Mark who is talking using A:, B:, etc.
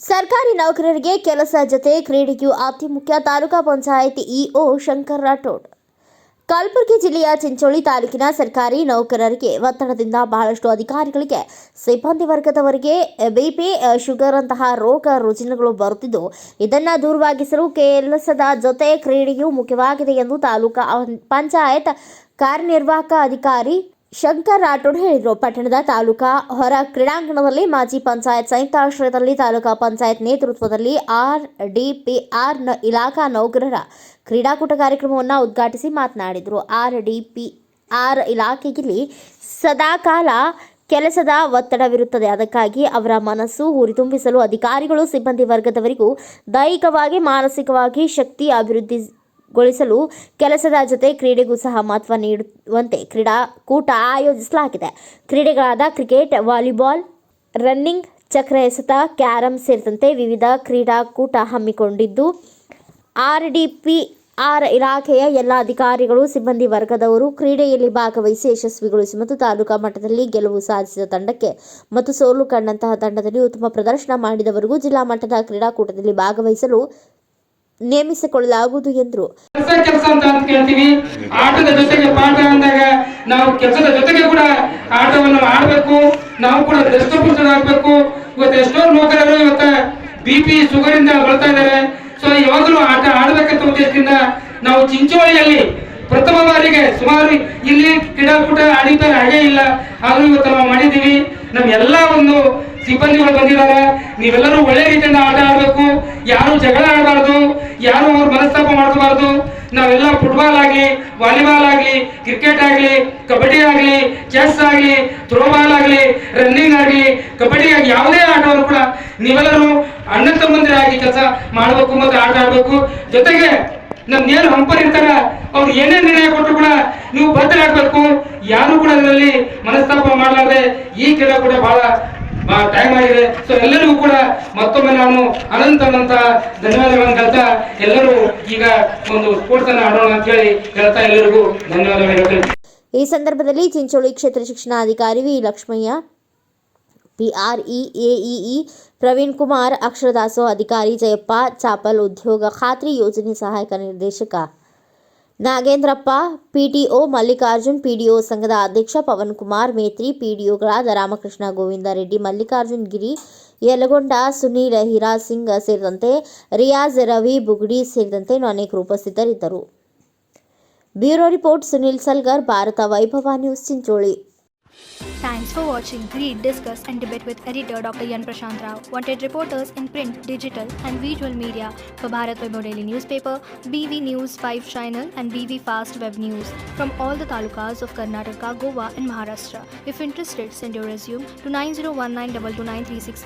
A: ಸರ್ಕಾರಿ ನೌಕರರಿಗೆ ಕೆಲಸ ಜೊತೆ ಕ್ರೀಡೆಯೂ ಅತಿ ಮುಖ್ಯ. ತಾಲೂಕಾ ಪಂಚಾಯತ್ ಇಒ ಶಂಕರ್ ರಾಠೋಡ್. ಕಲಬುರಗಿ ಜಿಲ್ಲೆಯ ಚಿಂಚೋಳಿ ತಾಲೂಕಿನ ಸರ್ಕಾರಿ ನೌಕರರಿಗೆ ಒತ್ತಡದಿಂದ ಬಹಳಷ್ಟು ಅಧಿಕಾರಿಗಳಿಗೆ, ಸಿಬ್ಬಂದಿ ವರ್ಗದವರಿಗೆ ಬಿಪಿ, ಶುಗರ್ ಅಂತಹ ರೋಗ ರುಜಿನಗಳು ಬರುತ್ತಿದ್ದು, ಇದನ್ನು ದೂರವಾಗಿಸಲು ಕೆಲಸದ ಜೊತೆ ಕ್ರೀಡೆಯೂ ಮುಖ್ಯವಾಗಿದೆ ಎಂದು ತಾಲೂಕಾ ಪಂಚಾಯತ್ ಕಾರ್ಯನಿರ್ವಾಹಕ ಅಧಿಕಾರಿ ಶಂಕರ್ ರಾಠೋಡ್ ಹೇಳಿದರು. ಪಟ್ಟಣದ ತಾಲೂಕಾ ಹೊರ ಕ್ರೀಡಾಂಗಣದಲ್ಲಿ ಮಾಜಿ ಪಂಚಾಯತ್ ಸಂಯುಕ್ತ ಆಶ್ರಯದಲ್ಲಿ ತಾಲೂಕಾ ಪಂಚಾಯತ್ ನೇತೃತ್ವದಲ್ಲಿ ಆರ್ಡಿಪಿಆರ್ ಇಲಾಖಾ ನೌಕರರ ಕ್ರೀಡಾಕೂಟ ಕಾರ್ಯಕ್ರಮವನ್ನು ಉದ್ಘಾಟಿಸಿ ಮಾತನಾಡಿದರು. ಆರ್ಡಿಪಿಆರ್ ಇಲಾಖೆಯಲ್ಲಿ ಸದಾಕಾಲ ಕೆಲಸದ ಒತ್ತಡವಿರುತ್ತದೆ. ಅದಕ್ಕಾಗಿ ಅವರ ಮನಸ್ಸು ಹುರಿತುಂಬಿಸಲು ಅಧಿಕಾರಿಗಳು, ಸಿಬ್ಬಂದಿ ವರ್ಗದವರಿಗೂ ದೈಹಿಕವಾಗಿ, ಮಾನಸಿಕವಾಗಿ ಶಕ್ತಿ ಅಭಿವೃದ್ಧಿಗೊಳಿಸಲು ಕೆಲಸದ ಜೊತೆ ಕ್ರೀಡೆಗೂ ಸಹ ಮಹತ್ವ ನೀಡುವಂತೆ ಕ್ರೀಡಾಕೂಟ ಆಯೋಜಿಸಲಾಗಿದೆ. ಕ್ರೀಡೆಗಳಾದ ಕ್ರಿಕೆಟ್, ವಾಲಿಬಾಲ್, ರನ್ನಿಂಗ್, ಚಕ್ರ ಎಸೆತ, ಕ್ಯಾರಂ ಸೇರಿದಂತೆ ವಿವಿಧ ಕ್ರೀಡಾಕೂಟ ಹಮ್ಮಿಕೊಂಡಿದ್ದು, ಆರ್ಡಿಪಿಆರ್ ಇಲಾಖೆಯ ಎಲ್ಲ ಅಧಿಕಾರಿಗಳು, ಸಿಬ್ಬಂದಿ ವರ್ಗದವರು ಕ್ರೀಡೆಯಲ್ಲಿ ಭಾಗವಹಿಸಿ ಯಶಸ್ವಿಗೊಳಿಸಿ ಮತ್ತು ತಾಲೂಕಾ ಮಟ್ಟದಲ್ಲಿ ಗೆಲುವು ಸಾಧಿಸಿದ ತಂಡಕ್ಕೆ ಮತ್ತು ಸೋಲು ಕಂಡಂತಹ ತಂಡದಲ್ಲಿ ಉತ್ತಮ ಪ್ರದರ್ಶನ ಮಾಡಿದವರಿಗೂ ಜಿಲ್ಲಾ ಮಟ್ಟದ ಕ್ರೀಡಾಕೂಟದಲ್ಲಿ ಭಾಗವಹಿಸಲು ನೇಮಿಸಿಕೊಳ್ಳಲಾಗುವುದು ಎಂದರು.
B: ಕೆಲಸ ಅಂತ ಕೇಳ್ತೀವಿ. ಆಟದ ಜೊತೆಗೆ ಪಾಠ ಅಂದಾಗ ನಾವು ಕೆಲಸದ ಜೊತೆಗೆ ಕೂಡ ಆಟವನ್ನು ಆಡಬೇಕು. ನಾವು ಕೂಡ ದೃಷ್ಟಪುಷ್ಟರಾಗಬೇಕು. ಇವತ್ತು ಎಷ್ಟೋ ನೌಕರರು ಇವತ್ತು ಬಿಪಿ, ಶುಗರ್ ಇಂದ ಬರ್ತಾ ಇದ್ದಾರೆ. ಸೊ ಯಾವಾಗಲೂ ಆಟ ಆಡಬೇಕಂತ ಉದ್ದೇಶದಿಂದ ನಾವು ಚಿಂಚೋಳಿಯಲ್ಲಿ ಪ್ರಥಮ ಬಾರಿಗೆ ಸುಮಾರು ಇಲ್ಲಿ ಕ್ರೀಡಾಕೂಟ ಆಡಿದ್ದಾರೆ, ಹಾಗೇ ಇಲ್ಲ, ಆದ್ರೂ ಇವತ್ತು ನಾವು ಮಾಡಿದ್ದೀವಿ. ನಮ್ಮೆಲ್ಲ ಒಂದು ಸಿಬ್ಬಂದಿಗಳು ಬಂದಿದ್ದಾರೆ. ನೀವೆಲ್ಲರೂ ಒಳ್ಳೆ ರೀತಿಯಿಂದ ಆಟ ಆಡಬೇಕು. ಯಾರು ಜಗಳ ಆಡಬಾರ್ದು, ಯಾರು ಅವ್ರ ಮನಸ್ತಾಪ ಮಾಡ್ಕೋಬಾರ್ದು. ನಾವೆಲ್ಲ ಫುಟ್ಬಾಲ್ ಆಗಲಿ, ವಾಲಿಬಾಲ್ ಆಗಲಿ, ಕ್ರಿಕೆಟ್ ಆಗಲಿ, ಕಬಡ್ಡಿ ಆಗಲಿ, ಚೆಸ್ ಆಗಲಿ, ಥ್ರೋಬಾಲ್ ಆಗಲಿ, ರನ್ನಿಂಗ್ ಆಗಲಿ, ಕಬಡ್ಡಿ ಆಗಿ ಯಾವುದೇ ಆಟವನ್ನು ಕೂಡ ನೀವೆಲ್ಲರೂ ಅಣ್ಣ ತಮ್ಮಂದಿರಾಗಿ ಕೆಲಸ ಮಾಡಬೇಕು ಮತ್ತು ಆಟ ಆಡಬೇಕು. ಜೊತೆಗೆ ನಮ್ಗೇನು ಹಂಪರ್ ಇರ್ತಾರ ಅವ್ರು ಏನೇ ನಿರ್ಣಯ ಕೊಟ್ಟರು ಕೂಡ ನೀವು ಬದ್ಧರಾಗಬೇಕು. ಯಾರು ಕೂಡ ಅದರಲ್ಲಿ ಮನಸ್ತಾಪ ಮಾಡಲಾರ್ದೆ ಈ ಕ್ರೀಡಾ ಕೂಡ ಬಹಳ ಟೈಮ್ ಆಗಿದೆ. ಸೊ ಎಲ್ಲರಿಗೂ ಕೂಡ ಮತ್ತೊಮ್ಮೆ ನಾನು ಅನಂತ ಧನ್ಯವಾದಗಳನ್ನು ಹೇಳ್ತಾ, ಎಲ್ಲರೂ ಈಗ ಒಂದು ಸ್ಪೋರ್ಟ್ಸ್ ಅನ್ನು ಆಡೋಣ ಅಂತ ಹೇಳಿ ಹೇಳ್ತಾ ಎಲ್ಲರಿಗೂ ಧನ್ಯವಾದಗಳು ಹೇಳ್ತೇನೆ.
A: ಈ ಸಂದರ್ಭದಲ್ಲಿ ಚಿಂಚೋಳಿ ಕ್ಷೇತ್ರ ಶಿಕ್ಷಣಾಧಿಕಾರಿ ವಿ ಲಕ್ಷ್ಮಯ್ಯ, PREAEE ಪ್ರವೀಣ್ ಕುಮಾರ್, ಅಕ್ಷರ ದಾಸೋಹ ಅಧಿಕಾರಿ ಜಯಪ್ಪ ಚಾಪಲ್, ಉದ್ಯೋಗ ಖಾತ್ರಿ ಯೋಜನೆ ಸಹಾಯಕ ನಿರ್ದೇಶಕ ನಾಗೇಂದ್ರಪ್ಪ, PTO ಮಲ್ಲಿಕಾರ್ಜುನ್, PDO ಸಂಘದ ಅಧ್ಯಕ್ಷ ಪವನ್ ಕುಮಾರ್ ಮೇತ್ರಿ, PDOಗಳಾದ ರಾಮಕೃಷ್ಣ, ಗೋವಿಂದ ರೆಡ್ಡಿ, ಮಲ್ಲಿಕಾರ್ಜುನ್ ಗಿರಿ, ಯಲಗೊಂಡ, ಸುನೀಲ್, ಹೀರಾ ಸಿಂಗ್ ಸೇರಿದಂತೆ ರಿಯಾಜ್, ರವಿ ಬುಗುಡಿ ಸೇರಿದಂತೆ ಅನೇಕರು ಉಪಸ್ಥಿತರಿದ್ದರು. ಬ್ಯೂರೋ ರಿಪೋರ್ಟ್ ಸುನಿಲ್ ಸಲ್ಗರ್, ಭಾರತ ವೈಭವ news, Chincholi.
C: Thanks for watching Read, Discuss and Debate with editor Dr. Yan Prashant Rao. Wanted reporters in print, digital and visual media for Bharat Vaibhav Daily Newspaper, BV News 5 Channel and BV Fast Web News from all the talukas of Karnataka, Goa and Maharashtra. If interested, send your resume to 9019229369.